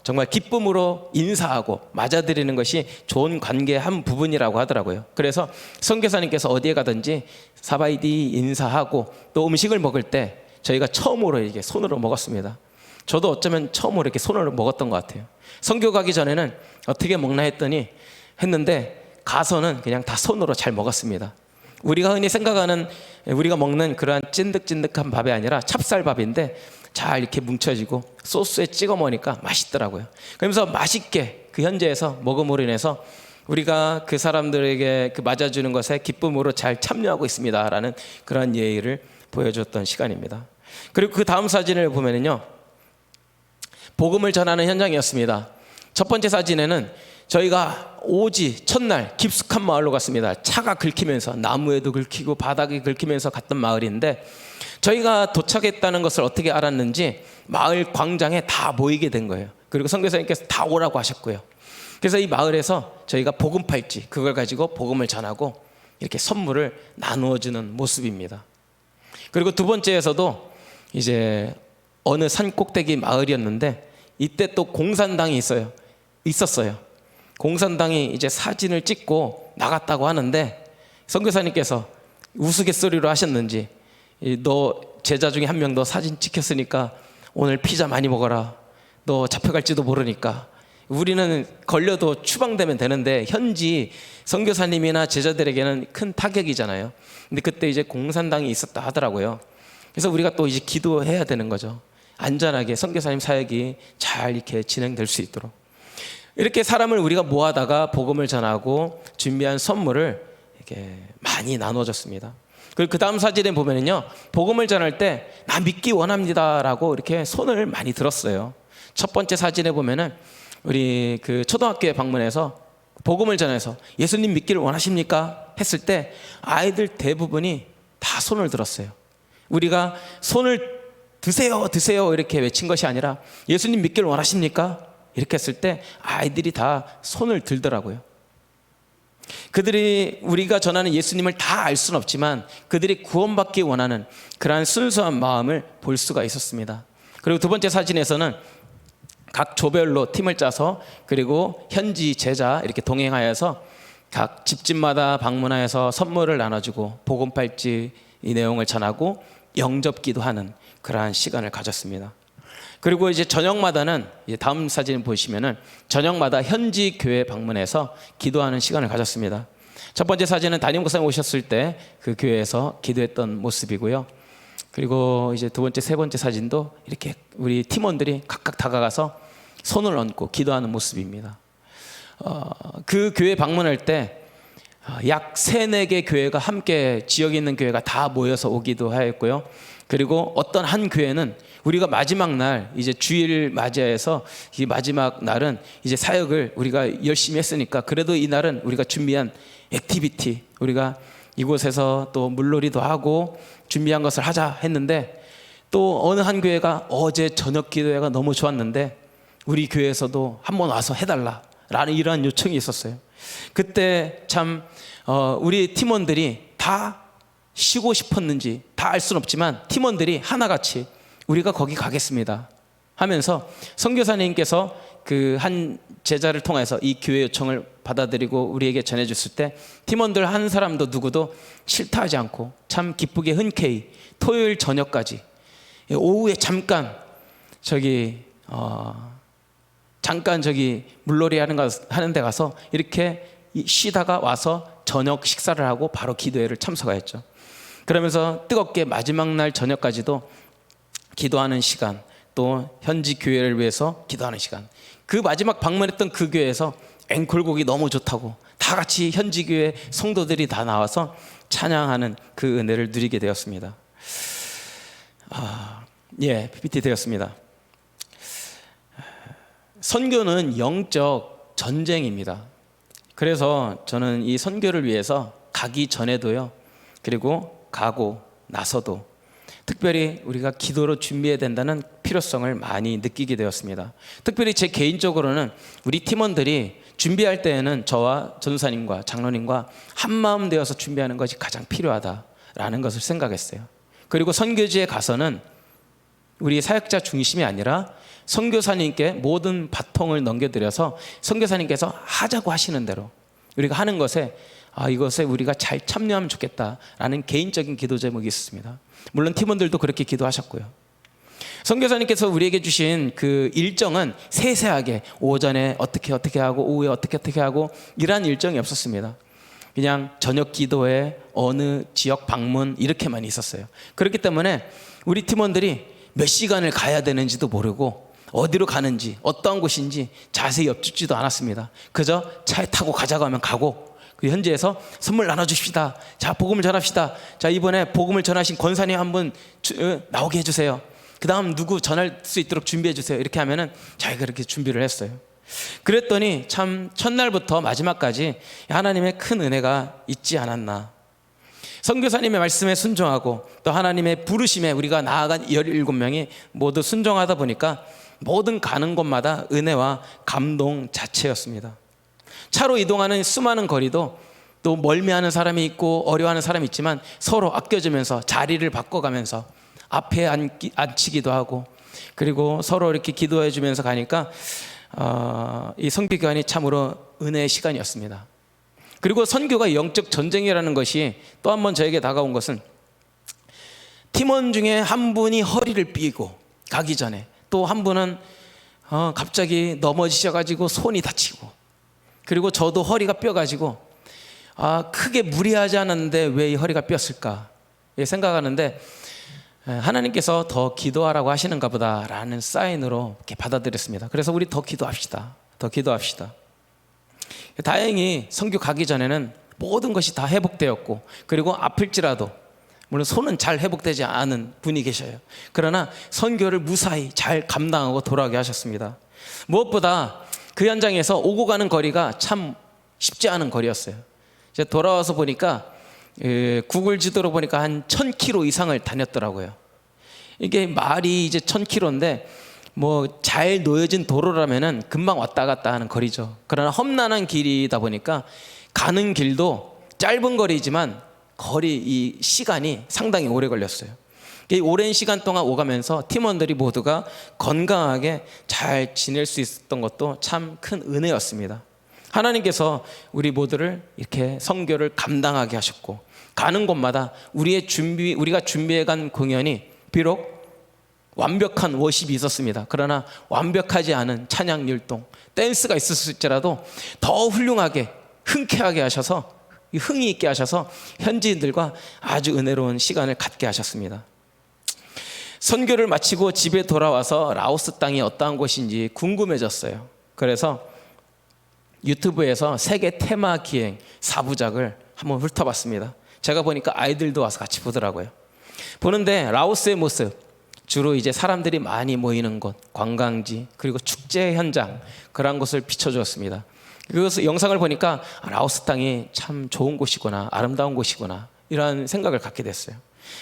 정말 기쁨으로 인사하고 맞아들이는 것이 좋은 관계의 한 부분이라고 하더라고요. 그래서 선교사님께서 어디에 가든지 사바이디 인사하고 또 음식을 먹을 때 저희가 처음으로 이렇게 손으로 먹었습니다. 저도 어쩌면 처음으로 이렇게 손으로 먹었던 것 같아요. 선교 가기 전에는 어떻게 먹나 했는데 가서는 그냥 다 손으로 잘 먹었습니다. 우리가 흔히 생각하는 우리가 먹는 그러한 찐득찐득한 밥이 아니라 찹쌀밥인데 잘 이렇게 뭉쳐지고 소스에 찍어 먹으니까 맛있더라고요. 그러면서 맛있게 그 현지에서 먹음으로 인해서 우리가 그 사람들에게 그 맞아주는 것에 기쁨으로 잘 참여하고 있습니다라는 그런 예의를 보여줬던 시간입니다. 그리고 그 다음 사진을 보면은요, 복음을 전하는 현장이었습니다. 첫 번째 사진에는 저희가 오지 첫날 깊숙한 마을로 갔습니다. 차가 긁히면서 나무에도 긁히고 바닥에 긁히면서 갔던 마을인데 저희가 도착했다는 것을 어떻게 알았는지 마을 광장에 다 모이게 된 거예요. 그리고 선교사님께서 다 오라고 하셨고요. 그래서 이 마을에서 저희가 복음팔찌 그걸 가지고 복음을 전하고 이렇게 선물을 나누어주는 모습입니다. 그리고 두 번째에서도 이제 어느 산 꼭대기 마을이었는데 이때 또 공산당이 있었어요. 공산당이 이제 사진을 찍고 나갔다고 하는데 선교사님께서 우스갯소리로 하셨는지 너 제자 중에 한 명 너 사진 찍혔으니까 오늘 피자 많이 먹어라. 너 잡혀갈지도 모르니까. 우리는 걸려도 추방되면 되는데 현지 선교사님이나 제자들에게는 큰 타격이잖아요. 근데 그때 이제 공산당이 있었다 하더라고요. 그래서 우리가 또 이제 기도해야 되는 거죠. 안전하게 선교사님 사역이 잘 이렇게 진행될 수 있도록. 이렇게 사람을 우리가 모아다가 복음을 전하고 준비한 선물을 이렇게 많이 나눠줬습니다. 그리고 그 다음 사진에 보면은요, 복음을 전할 때 나 믿기 원합니다라고 이렇게 손을 많이 들었어요. 첫 번째 사진에 보면은 우리 그 초등학교에 방문해서 복음을 전해서 예수님 믿기를 원하십니까? 했을 때 아이들 대부분이 다 손을 들었어요. 우리가 손을 드세요 이렇게 외친 것이 아니라 예수님 믿기를 원하십니까? 이렇게 했을 때 아이들이 다 손을 들더라고요. 그들이 우리가 전하는 예수님을 다 알 수는 없지만 그들이 구원받기 원하는 그러한 순수한 마음을 볼 수가 있었습니다. 그리고 두 번째 사진에서는 각 조별로 팀을 짜서 그리고 현지 제자 이렇게 동행하여서 각 집집마다 방문하여서 선물을 나눠주고 복음팔찌 이 내용을 전하고 영접기도 하는 그러한 시간을 가졌습니다. 그리고 이제 저녁마다는 이제 다음 사진 보시면은 저녁마다 현지 교회 방문해서 기도하는 시간을 가졌습니다. 첫 번째 사진은 담임 목사님 오셨을 때 그 교회에서 기도했던 모습이고요. 그리고 이제 두 번째, 세 번째 사진도 이렇게 우리 팀원들이 각각 다가가서 손을 얹고 기도하는 모습입니다. 그 교회 방문할 때 약 3-4개 교회가 함께 지역에 있는 교회가 다 모여서 오기도 하였고요. 그리고 어떤 한 교회는 우리가 마지막 날 이제 주일 맞이해서 이 마지막 날은 이제 사역을 우리가 열심히 했으니까 그래도 이 날은 우리가 준비한 액티비티 우리가 이곳에서 또 물놀이도 하고 준비한 것을 하자 했는데 또 어느 한 교회가 어제 저녁 기도회가 너무 좋았는데 우리 교회에서도 한번 와서 해달라라는 이러한 요청이 있었어요. 그때 참 우리 팀원들이 다 쉬고 싶었는지 다 알 수는 없지만 팀원들이 하나같이 우리가 거기 가겠습니다 하면서 선교사님께서 그 한 제자를 통해서 이 교회 요청을 받아들이고 우리에게 전해줬을 때 팀원들 한 사람도 누구도 싫다 하지 않고 참 기쁘게 흔쾌히 토요일 저녁까지 오후에 잠깐 물놀이 하는 데 가서 이렇게 쉬다가 와서 저녁 식사를 하고 바로 기도회를 참석하였죠. 그러면서 뜨겁게 마지막 날 저녁까지도 기도하는 시간 또 현지 교회를 위해서 기도하는 시간 그 마지막 방문했던 그 교회에서 앵콜곡이 너무 좋다고 다 같이 현지 교회 성도들이 다 나와서 찬양하는 그 은혜를 누리게 되었습니다. PPT 되었습니다. 선교는 영적 전쟁입니다. 그래서 저는 이 선교를 위해서 가기 전에도요, 그리고 가고 나서도 특별히 우리가 기도로 준비해야 된다는 필요성을 많이 느끼게 되었습니다. 특별히 제 개인적으로는 우리 팀원들이 준비할 때에는 저와 전도사님과 장로님과 한마음 되어서 준비하는 것이 가장 필요하다라는 것을 생각했어요. 그리고 선교지에 가서는 우리 사역자 중심이 아니라 선교사님께 모든 바통을 넘겨드려서 선교사님께서 하자고 하시는 대로 우리가 하는 것에 이것에 우리가 잘 참여하면 좋겠다라는 개인적인 기도 제목이 있었습니다. 물론 팀원들도 그렇게 기도하셨고요. 선교사님께서 우리에게 주신 그 일정은 세세하게 오전에 어떻게 하고 오후에 어떻게 하고 이러한 일정이 없었습니다. 그냥 저녁 기도회, 어느 지역 방문 이렇게만 있었어요. 그렇기 때문에 우리 팀원들이 몇 시간을 가야 되는지도 모르고 어디로 가는지 어떠한 곳인지 자세히 엿듣지도 않았습니다. 그저 차에 타고 가자고 하면 가고 그 현지에서 선물 나눠주십시다. 자, 복음을 전합시다. 자, 이번에 복음을 전하신 권사님 한분 나오게 해주세요. 그 다음 누구 전할 수 있도록 준비해 주세요. 이렇게 하면은 자기가 그렇게 준비를 했어요. 그랬더니 참 첫날부터 마지막까지 하나님의 큰 은혜가 있지 않았나. 선교사님의 말씀에 순종하고 또 하나님의 부르심에 우리가 나아간 17명이 모두 순종하다 보니까 모든 가는 곳마다 은혜와 감동 자체였습니다. 차로 이동하는 수많은 거리도 또 멀미하는 사람이 있고 어려워하는 사람이 있지만 서로 아껴주면서 자리를 바꿔가면서 앞에 앉히기도 하고 그리고 서로 이렇게 기도해 주면서 가니까 이 선교기간이 참으로 은혜의 시간이었습니다. 그리고 선교가 영적 전쟁이라는 것이 또 한 번 저에게 다가온 것은 팀원 중에 한 분이 허리를 삐고 가기 전에 또 한 분은 갑자기 넘어지셔가지고 손이 다치고 그리고 저도 허리가 뼈가지고 크게 무리하지 않았는데 왜 이 허리가 뼈었을까 생각하는데 하나님께서 더 기도하라고 하시는가 보다라는 사인으로 이렇게 받아들였습니다. 그래서 우리 더 기도합시다. 더 기도합시다. 다행히 선교 가기 전에는 모든 것이 다 회복되었고 그리고 아플지라도 물론 손은 잘 회복되지 않은 분이 계셔요. 그러나 선교를 무사히 잘 감당하고 돌아오게 하셨습니다. 무엇보다 그 현장에서 오고 가는 거리가 참 쉽지 않은 거리였어요. 이제 돌아와서 보니까 구글 지도로 보니까 한 1000km 이상을 다녔더라고요. 이게 말이 이제 1000km인데 뭐 잘 놓여진 도로라면은 금방 왔다 갔다 하는 거리죠. 그러나 험난한 길이다 보니까 가는 길도 짧은 거리지만 이 시간이 상당히 오래 걸렸어요. 이 오랜 시간 동안 오가면서 팀원들이 모두가 건강하게 잘 지낼 수 있었던 것도 참 큰 은혜였습니다. 하나님께서 우리 모두를 이렇게 선교를 감당하게 하셨고 가는 곳마다 우리가 준비해간 공연이 비록 완벽한 워십이 있었습니다. 그러나 완벽하지 않은 찬양 율동, 댄스가 있었을지라도 더 훌륭하게 흔쾌하게 하셔서 흥이 있게 하셔서 현지인들과 아주 은혜로운 시간을 갖게 하셨습니다. 선교를 마치고 집에 돌아와서 라오스 땅이 어떠한 곳인지 궁금해졌어요. 그래서 유튜브에서 세계 테마 기행 4부작을 한번 훑어봤습니다. 제가 보니까 아이들도 와서 같이 보더라고요. 보는데 라오스의 모습, 주로 이제 사람들이 많이 모이는 곳, 관광지, 그리고 축제 현장 그런 곳을 비춰주었습니다. 그것을 영상을 보니까 라오스 땅이 참 좋은 곳이구나, 아름다운 곳이구나 이런 생각을 갖게 됐어요.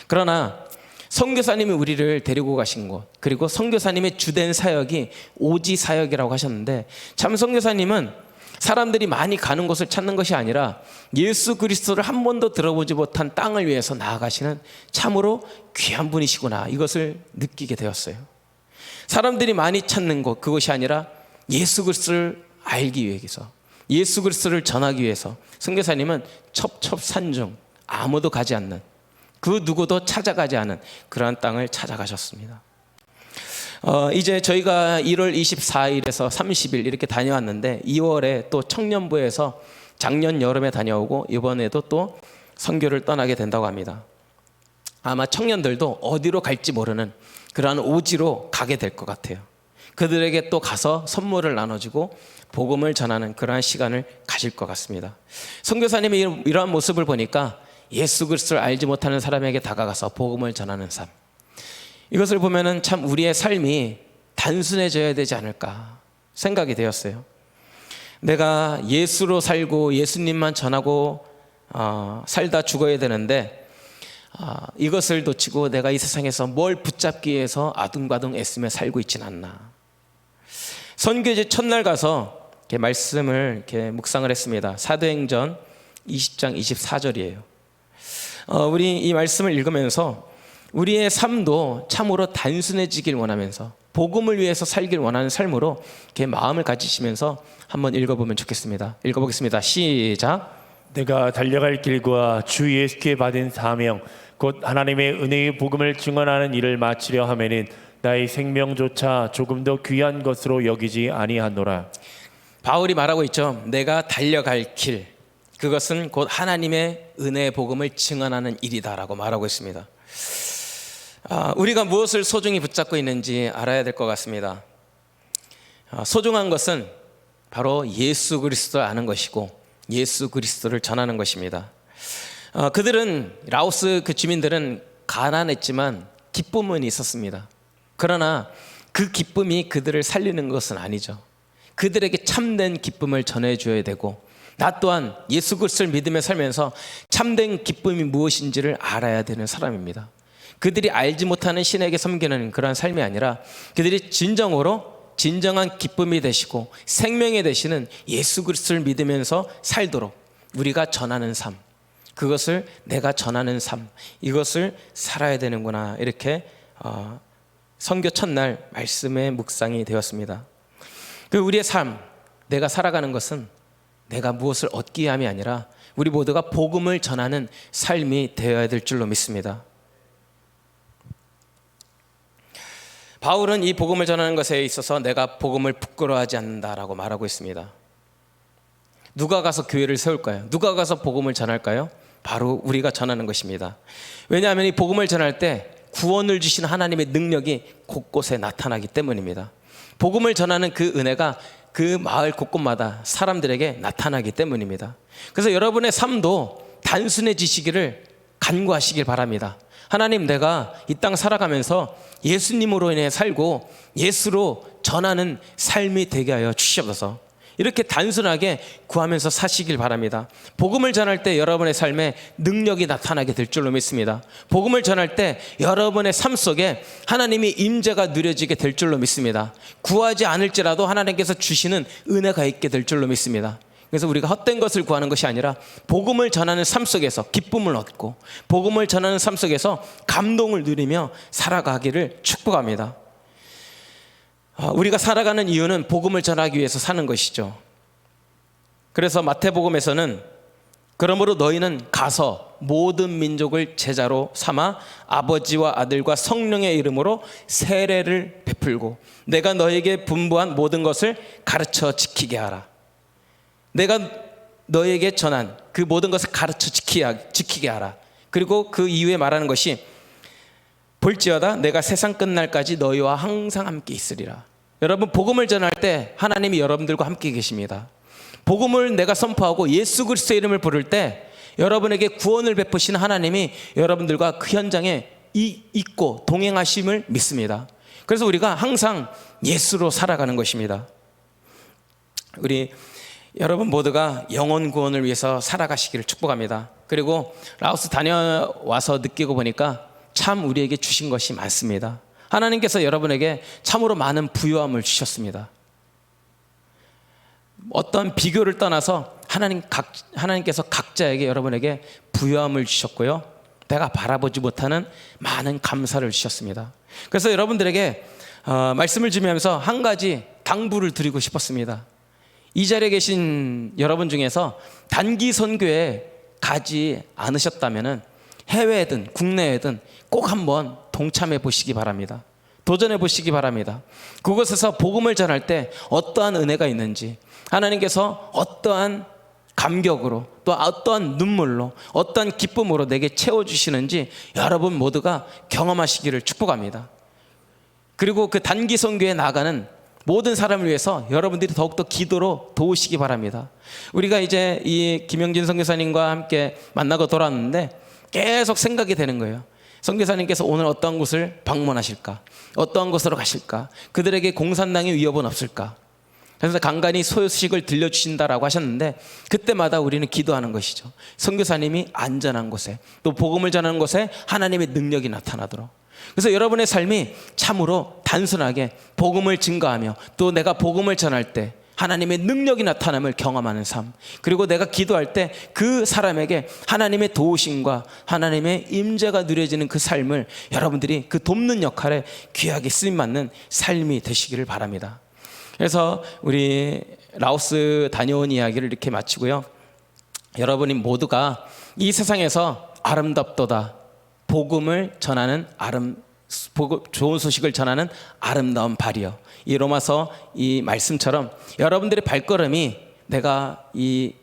그러나 선교사님이 우리를 데리고 가신 곳, 그리고 선교사님의 주된 사역이 오지 사역이라고 하셨는데 참 선교사님은 사람들이 많이 가는 곳을 찾는 것이 아니라 예수 그리스도를 한 번도 들어보지 못한 땅을 위해서 나아가시는 참으로 귀한 분이시구나 이것을 느끼게 되었어요. 사람들이 많이 찾는 곳, 그것이 아니라 예수 그리스도를 알기 위해서, 예수 그리스도를 전하기 위해서 선교사님은 첩첩산중 아무도 가지 않는, 그 누구도 찾아가지 않은 그러한 땅을 찾아가셨습니다. 이제 저희가 1월 24일에서 30일 이렇게 다녀왔는데 2월에 또 청년부에서 작년 여름에 다녀오고 이번에도 또 선교를 떠나게 된다고 합니다. 아마 청년들도 어디로 갈지 모르는 그러한 오지로 가게 될 것 같아요. 그들에게 또 가서 선물을 나눠주고 복음을 전하는 그러한 시간을 가질 것 같습니다. 선교사님의 이러한 모습을 보니까 예수 그리스도를 알지 못하는 사람에게 다가가서 복음을 전하는 삶, 이것을 보면은 참 우리의 삶이 단순해져야 되지 않을까. 생각이 되었어요. 내가 예수로 살고 예수님만 전하고 살다 죽어야 되는데 이것을 놓치고 내가 이 세상에서 뭘 붙잡기 위해서 아둥바둥 애쓰며 살고 있진 않나. 선교제 첫날 가서 이렇게 말씀을 이렇게 묵상을 했습니다. 사도행전 20장 24절이에요. 우리 이 말씀을 읽으면서 우리의 삶도 참으로 단순해지길 원하면서 복음을 위해서 살길 원하는 삶으로 이렇게 마음을 가지시면서 한번 읽어보면 좋겠습니다. 읽어보겠습니다. 시작. 내가 달려갈 길과 주 예수께 받은 사명 곧 하나님의 은혜의 복음을 증언하는 일을 마치려 하면은 나의 생명조차 조금 더 귀한 것으로 여기지 아니하노라. 바울이 말하고 있죠. 내가 달려갈 길, 그것은 곧 하나님의 은혜의 복음을 증언하는 일이다라고 말하고 있습니다. 우리가 무엇을 소중히 붙잡고 있는지 알아야 될 것 같습니다. 소중한 것은 바로 예수 그리스도를 아는 것이고 예수 그리스도를 전하는 것입니다. 그들은 라오스 그 주민들은 가난했지만 기쁨은 있었습니다. 그러나 그 기쁨이 그들을 살리는 것은 아니죠. 그들에게 참된 기쁨을 전해줘야 되고 나 또한 예수 그리스도를 믿으며 살면서 참된 기쁨이 무엇인지를 알아야 되는 사람입니다. 그들이 알지 못하는 신에게 섬기는 그러한 삶이 아니라 그들이 진정한 기쁨이 되시고 생명이 되시는 예수 그리스도를 믿으면서 살도록 우리가 전하는 삶, 그것을 내가 전하는 삶, 이것을 살아야 되는구나. 이렇게 선교 첫날 말씀의 묵상이 되었습니다. 우리의 삶, 내가 살아가는 것은 내가 무엇을 얻기 위함이 아니라 우리 모두가 복음을 전하는 삶이 되어야 될 줄로 믿습니다. 바울은 이 복음을 전하는 것에 있어서 내가 복음을 부끄러워하지 않는다라고 말하고 있습니다. 누가 가서 교회를 세울까요? 누가 가서 복음을 전할까요? 바로 우리가 전하는 것입니다. 왜냐하면 이 복음을 전할 때 구원을 주신 하나님의 능력이 곳곳에 나타나기 때문입니다. 복음을 전하는 그 은혜가 그 마을 곳곳마다 사람들에게 나타나기 때문입니다. 그래서 여러분의 삶도 단순해지시기를 간구하시길 바랍니다. 하나님, 내가 이 땅 살아가면서 예수님으로 인해 살고 예수로 전하는 삶이 되게 하여 주시옵소서. 이렇게 단순하게 구하면서 사시길 바랍니다. 복음을 전할 때 여러분의 삶에 능력이 나타나게 될 줄로 믿습니다. 복음을 전할 때 여러분의 삶 속에 하나님의 임재가 누려지게 될 줄로 믿습니다. 구하지 않을지라도 하나님께서 주시는 은혜가 있게 될 줄로 믿습니다. 그래서 우리가 헛된 것을 구하는 것이 아니라 복음을 전하는 삶 속에서 기쁨을 얻고 복음을 전하는 삶 속에서 감동을 누리며 살아가기를 축복합니다. 우리가 살아가는 이유는 복음을 전하기 위해서 사는 것이죠. 그래서 마태복음에서는 그러므로 너희는 가서 모든 민족을 제자로 삼아 아버지와 아들과 성령의 이름으로 세례를 베풀고 내가 너에게 분부한 모든 것을 가르쳐 지키게 하라. 내가 너에게 전한 그 모든 것을 가르쳐 지키게 하라. 그리고 그 이후에 말하는 것이 볼지어다 내가 세상 끝날까지 너희와 항상 함께 있으리라. 여러분, 복음을 전할 때 하나님이 여러분들과 함께 계십니다. 복음을 내가 선포하고 예수 그리스도의 이름을 부를 때 여러분에게 구원을 베푸신 하나님이 여러분들과 그 현장에 있고 동행하심을 믿습니다. 그래서 우리가 항상 예수로 살아가는 것입니다. 우리 여러분 모두가 영혼 구원을 위해서 살아가시기를 축복합니다. 그리고 라오스 다녀와서 느끼고 보니까 참 우리에게 주신 것이 많습니다. 하나님께서 여러분에게 참으로 많은 부요함을 주셨습니다. 어떤 비교를 떠나서 하나님께서 각자에게 여러분에게 부요함을 주셨고요. 내가 바라보지 못하는 많은 감사를 주셨습니다. 그래서 여러분들에게 말씀을 주면서 한 가지 당부를 드리고 싶었습니다. 이 자리에 계신 여러분 중에서 단기 선교에 가지 않으셨다면 해외든 국내에든 꼭 한번 동참해 보시기 바랍니다. 도전해 보시기 바랍니다. 그곳에서 복음을 전할 때 어떠한 은혜가 있는지, 하나님께서 어떠한 감격으로 또 어떠한 눈물로 어떠한 기쁨으로 내게 채워주시는지 여러분 모두가 경험하시기를 축복합니다. 그리고 그 단기 선교에 나가는 모든 사람을 위해서 여러분들이 더욱더 기도로 도우시기 바랍니다. 우리가 이제 이 김영진 선교사님과 함께 만나고 돌아왔는데 계속 생각이 되는 거예요. 선교사님께서 오늘 어떤 곳을 방문하실까? 어떠한 곳으로 가실까? 그들에게 공산당의 위협은 없을까? 그래서 간간히 소식을 들려주신다라고 하셨는데 그때마다 우리는 기도하는 것이죠. 선교사님이 안전한 곳에 또 복음을 전하는 곳에 하나님의 능력이 나타나도록. 그래서 여러분의 삶이 참으로 단순하게 복음을 증거하며 또 내가 복음을 전할 때 하나님의 능력이 나타남을 경험하는 삶, 그리고 내가 기도할 때 그 사람에게 하나님의 도우심과 하나님의 임재가 누려지는 그 삶을 여러분들이 그 돕는 역할에 귀하게 쓰임받는 삶이 되시기를 바랍니다. 그래서 우리 라오스 다녀온 이야기를 이렇게 마치고요, 여러분이 모두가 이 세상에서 아름답도다 복음을 전하는 좋은 소식을 전하는 아름다운 발이요, 이 로마서 이 말씀처럼 여러분들의 발걸음이 내가 이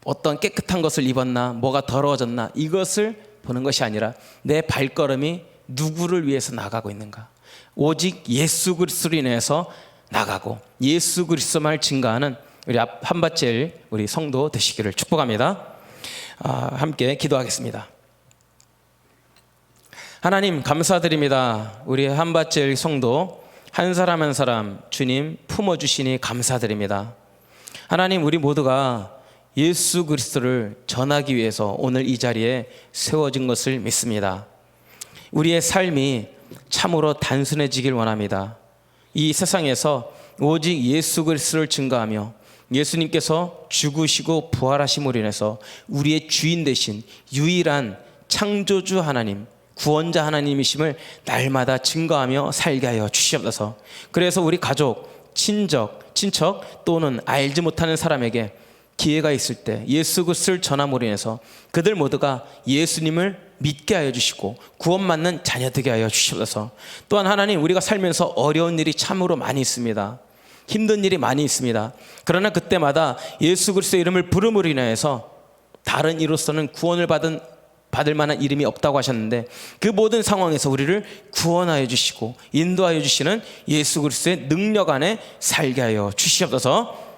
어떤 깨끗한 것을 입었나 뭐가 더러워졌나 이것을 보는 것이 아니라 내 발걸음이 누구를 위해서 나가고 있는가, 오직 예수 그리스도로 인해서 나가고 예수 그리스도만을 증거하는 우리 한밭제일 우리 성도 되시기를 축복합니다. 함께 기도하겠습니다. 하나님 감사드립니다. 우리 한밭제일 성도 한 사람 한 사람 주님 품어주시니 감사드립니다. 하나님, 우리 모두가 예수 그리스도를 전하기 위해서 오늘 이 자리에 세워진 것을 믿습니다. 우리의 삶이 참으로 단순해지길 원합니다. 이 세상에서 오직 예수 그리스도를 증거하며 예수님께서 죽으시고 부활하심으로 인해서 우리의 주인 되신 유일한 창조주 하나님, 구원자 하나님이심을 날마다 증거하며 살게 하여 주시옵소서. 그래서 우리 가족, 친척 또는 알지 못하는 사람에게 기회가 있을 때 예수 그리스도를 전함으로 인해서 그들 모두가 예수님을 믿게 하여 주시고 구원받는 자녀 되게 하여 주시옵소서. 또한 하나님, 우리가 살면서 어려운 일이 참으로 많이 있습니다. 힘든 일이 많이 있습니다. 그러나 그때마다 예수 그리스도의 이름을 부름으로 인하여서 다른 이로서는 구원을 받을 만한 이름이 없다고 하셨는데 그 모든 상황에서 우리를 구원하여 주시고 인도하여 주시는 예수 그리스도의 능력 안에 살게 하여 주시옵소서.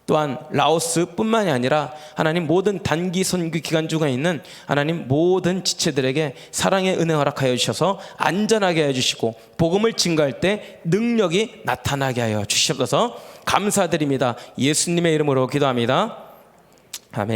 또한 라오스뿐만이 아니라 하나님 모든 단기 선교 기간 중에 있는 하나님 모든 지체들에게 사랑의 은혜 허락하여 주셔서 안전하게 하여 주시고 복음을 증거할 때 능력이 나타나게 하여 주시옵소서. 감사드립니다. 예수님의 이름으로 기도합니다.